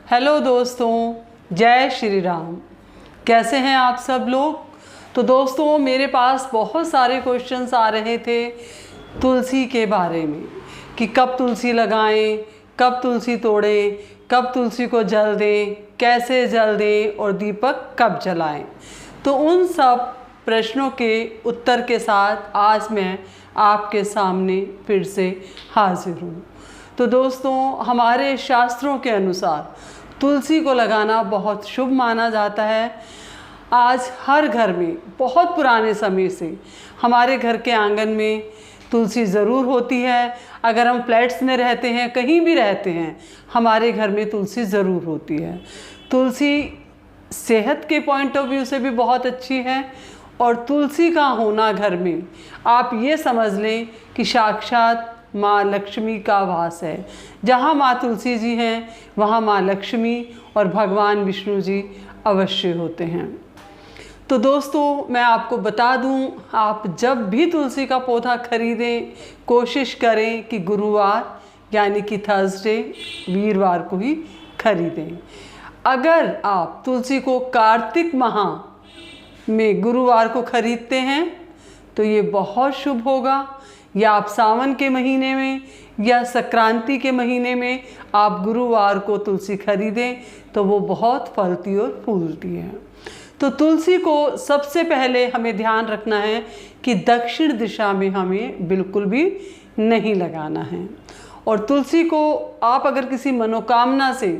Hello दोस्तों, जय श्री राम। कैसे हैं आप सब लोग। तो दोस्तों, मेरे पास बहुत सारे क्वेश्चंस आ रहे थे तुलसी के बारे में कि कब तुलसी लगाएं, कब तुलसी तोड़ें, कब तुलसी को जल दें, कैसे जल दें और दीपक कब जलाएं। तो उन सब प्रश्नों के उत्तर के साथ आज मैं आपके सामने फिर से हाजिर हूँ। तो दोस्तों, हमारे शास्त्रों के अनुसार तुलसी को लगाना बहुत शुभ माना जाता है। आज हर घर में बहुत पुराने समय से हमारे घर के आंगन में तुलसी ज़रूर होती है। अगर हम फ्लैट्स में रहते हैं, कहीं भी रहते हैं, हमारे घर में तुलसी ज़रूर होती है। तुलसी सेहत के पॉइंट ऑफ व्यू से भी बहुत अच्छी है और तुलसी का होना घर में, आप ये समझ लें कि साक्षात माँ लक्ष्मी का वास है। जहाँ माँ तुलसी जी हैं, वहाँ माँ लक्ष्मी और भगवान विष्णु जी अवश्य होते हैं। तो दोस्तों, मैं आपको बता दूँ, आप जब भी तुलसी का पौधा खरीदें, कोशिश करें कि गुरुवार यानी कि थर्सडे, वीरवार को ही खरीदें। अगर आप तुलसी को कार्तिक माह में गुरुवार को खरीदते हैं तो ये बहुत शुभ होगा, या आप सावन के महीने में या संक्रांति के महीने में आप गुरुवार को तुलसी खरीदें तो वो बहुत फलती और फूलती है। तो तुलसी को सबसे पहले हमें ध्यान रखना है कि दक्षिण दिशा में हमें बिल्कुल भी नहीं लगाना है। और तुलसी को आप अगर किसी मनोकामना से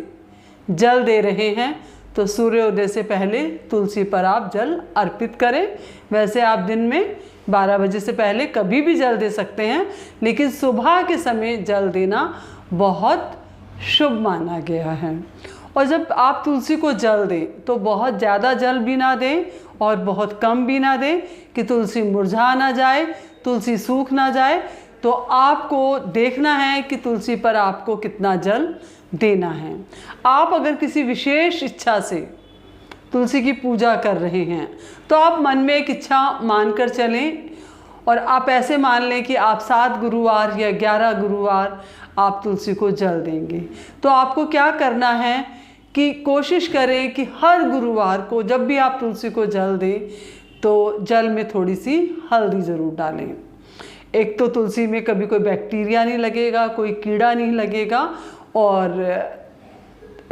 जल दे रहे हैं तो सूर्योदय से पहले तुलसी पर आप जल अर्पित करें। वैसे आप दिन में 12 बजे से पहले कभी भी जल दे सकते हैं, लेकिन सुबह के समय जल देना बहुत शुभ माना गया है। और जब आप तुलसी को जल दें तो बहुत ज़्यादा जल भी ना दें और बहुत कम भी ना दें कि तुलसी मुरझा ना जाए, तुलसी सूख ना जाए। तो आपको देखना है कि तुलसी पर आपको कितना जल देना है। आप अगर किसी विशेष इच्छा से तुलसी की पूजा कर रहे हैं तो आप मन में एक इच्छा मानकर चलें और आप ऐसे मान लें कि आप 7 गुरुवार या 11 गुरुवार आप तुलसी को जल देंगे। तो आपको क्या करना है कि कोशिश करें कि हर गुरुवार को जब भी आप तुलसी को जल दें तो जल में थोड़ी सी हल्दी ज़रूर डालें। एक तो तुलसी में कभी कोई बैक्टीरिया नहीं लगेगा, कोई कीड़ा नहीं लगेगा। और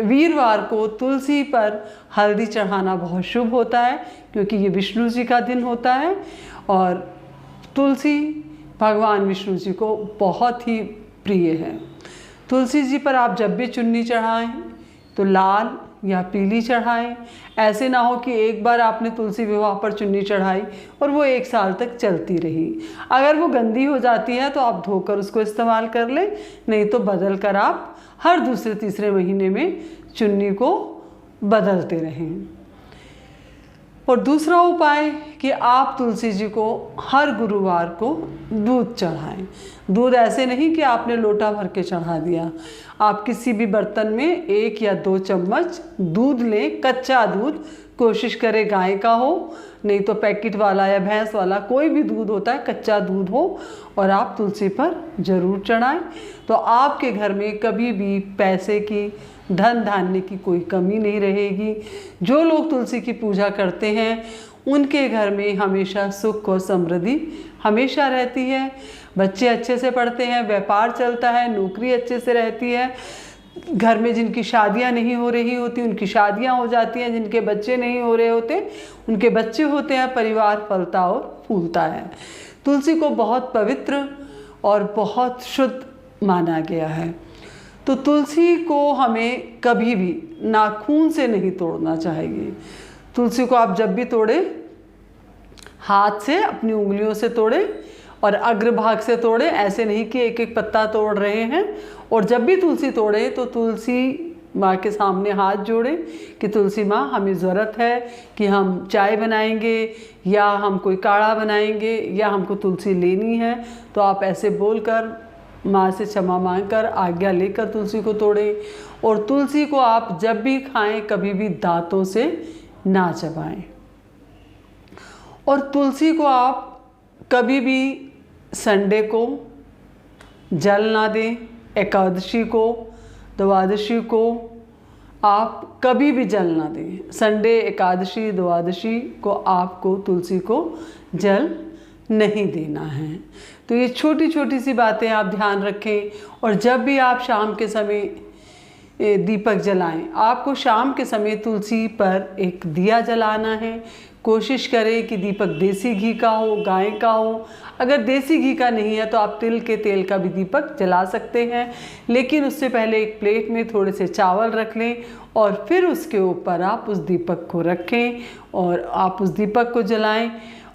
वीरवार को तुलसी पर हल्दी चढ़ाना बहुत शुभ होता है क्योंकि ये विष्णु जी का दिन होता है और तुलसी भगवान विष्णु जी को बहुत ही प्रिय है। तुलसी जी पर आप जब भी चुन्नी चढ़ाएं तो लाल या पीली चढ़ाएं। ऐसे ना हो कि एक बार आपने तुलसी विवाह पर चुन्नी चढ़ाई और वो 1 साल तक चलती रही। अगर वो गंदी हो जाती है तो आप धोकर उसको इस्तेमाल कर लें, नहीं तो बदल कर आप हर दूसरे तीसरे महीने में चुन्नी को बदलते रहें। और दूसरा उपाय कि आप तुलसी जी को हर गुरुवार को दूध चढ़ाएं। दूध ऐसे नहीं कि आपने लोटा भर के चढ़ा दिया। आप किसी भी बर्तन में 1 या 2 चम्मच दूध लें, कच्चा दूध, कोशिश करें गाय का हो, नहीं तो पैकेट वाला या भैंस वाला कोई भी दूध होता है, कच्चा दूध हो, और आप तुलसी पर ज़रूर चढ़ाएं। तो आपके घर में कभी भी पैसे की, धन धान्य की कोई कमी नहीं रहेगी। जो लोग तुलसी की पूजा करते हैं उनके घर में हमेशा सुख और समृद्धि हमेशा रहती है। बच्चे अच्छे से पढ़ते हैं, व्यापार चलता है, नौकरी अच्छे से रहती है। घर में जिनकी शादियां नहीं हो रही होती उनकी शादियां हो जाती हैं, जिनके बच्चे नहीं हो रहे होते उनके बच्चे होते हैं, परिवार फलता और फूलता है। तुलसी को बहुत पवित्र और बहुत शुद्ध माना गया है। तो तुलसी को हमें कभी भी नाखून से नहीं तोड़ना चाहिए। तुलसी को आप जब भी तोड़ें हाथ से, अपनी उंगलियों से तोड़ें और अग्रभाग से तोड़ें। ऐसे नहीं कि एक एक पत्ता तोड़ रहे हैं। और जब भी तुलसी तोड़ें तो तुलसी माँ के सामने हाथ जोड़ें कि तुलसी माँ, हमें ज़रूरत है कि हम चाय बनाएंगे या हम कोई काढ़ा बनाएंगे या हमको तुलसी लेनी है। तो आप ऐसे बोलकर माँ से क्षमा मांगकर आज्ञा लेकर तुलसी को तोड़ें। और तुलसी को आप जब भी खाएं कभी भी दांतों से ना चबाएं। और तुलसी को आप कभी भी संडे को जल ना दें, एकादशी को, द्वादशी को, आप कभी भी जल ना दें। संडे, एकादशी, द्वादशी को आपको तुलसी को जल नहीं देना है। तो ये छोटी छोटी सी बातें आप ध्यान रखें। और जब भी आप शाम के समय दीपक जलाएं, आपको शाम के समय तुलसी पर एक दिया जलाना है। कोशिश करें कि दीपक देसी घी का हो, गाय का हो। अगर देसी घी का नहीं है तो आप तिल के तेल का भी दीपक जला सकते हैं, लेकिन उससे पहले एक प्लेट में थोड़े से चावल रख लें और फिर उसके ऊपर आप उस दीपक को रखें और आप उस दीपक को जलाएं।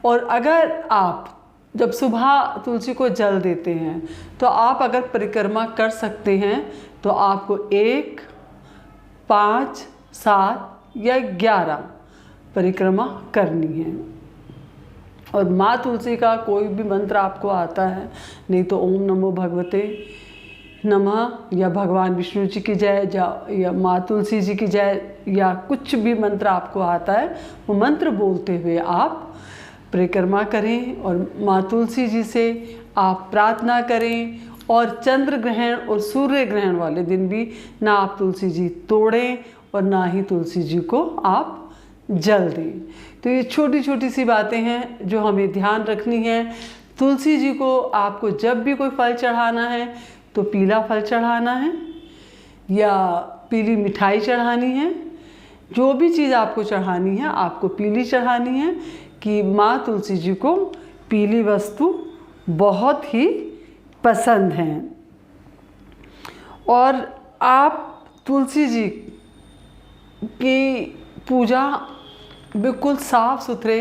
और अगर आप जब सुबह तुलसी को जल देते हैं तो आप अगर परिक्रमा कर सकते हैं तो आपको 1, 5, 7 या 11 परिक्रमा करनी है। और माँ तुलसी का कोई भी मंत्र आपको आता है, नहीं तो ओम नमो भगवते नमः या भगवान विष्णु जी की जय या माँ तुलसी जी की जय या कुछ भी मंत्र आपको आता है, वो मंत्र बोलते हुए आप परिक्रमा करें और माँ तुलसी जी से आप प्रार्थना करें। और चंद्र ग्रहण और सूर्य ग्रहण वाले दिन भी ना आप तुलसी जी तोड़ें और ना ही तुलसी जी को आप जल दें। तो ये छोटी छोटी सी बातें हैं जो हमें ध्यान रखनी है। तुलसी जी को आपको जब भी कोई फल चढ़ाना है तो पीला फल चढ़ाना है या पीली मिठाई चढ़ानी है। जो भी चीज़ आपको चढ़ानी है आपको पीली चढ़ानी है कि माँ तुलसी जी को पीली वस्तु बहुत ही पसंद हैं। और आप तुलसी जी की पूजा बिल्कुल साफ़ सुथरे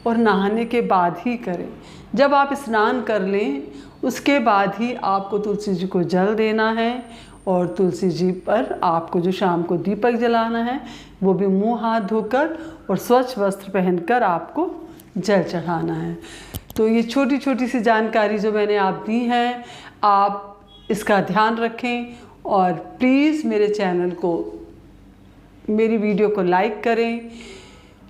और नहाने के बाद ही करें। जब आप स्नान कर लें उसके बाद ही आपको तुलसी जी को जल देना है। और तुलसी जी पर आपको जो शाम को दीपक जलाना है वो भी मुंह हाथ धोकर और स्वच्छ वस्त्र पहनकर आपको जल चढ़ाना है। तो ये छोटी छोटी सी जानकारी जो मैंने आप दी है, आप इसका ध्यान रखें। और प्लीज़ मेरे चैनल को, मेरी वीडियो को लाइक करें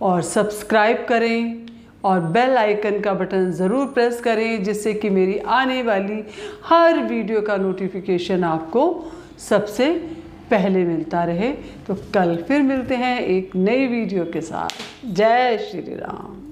और सब्सक्राइब करें और बेल आइकन का बटन ज़रूर प्रेस करें, जिससे कि मेरी आने वाली हर वीडियो का नोटिफिकेशन आपको सबसे पहले मिलता रहे। तो कल फिर मिलते हैं एक नई वीडियो के साथ। जय श्री राम।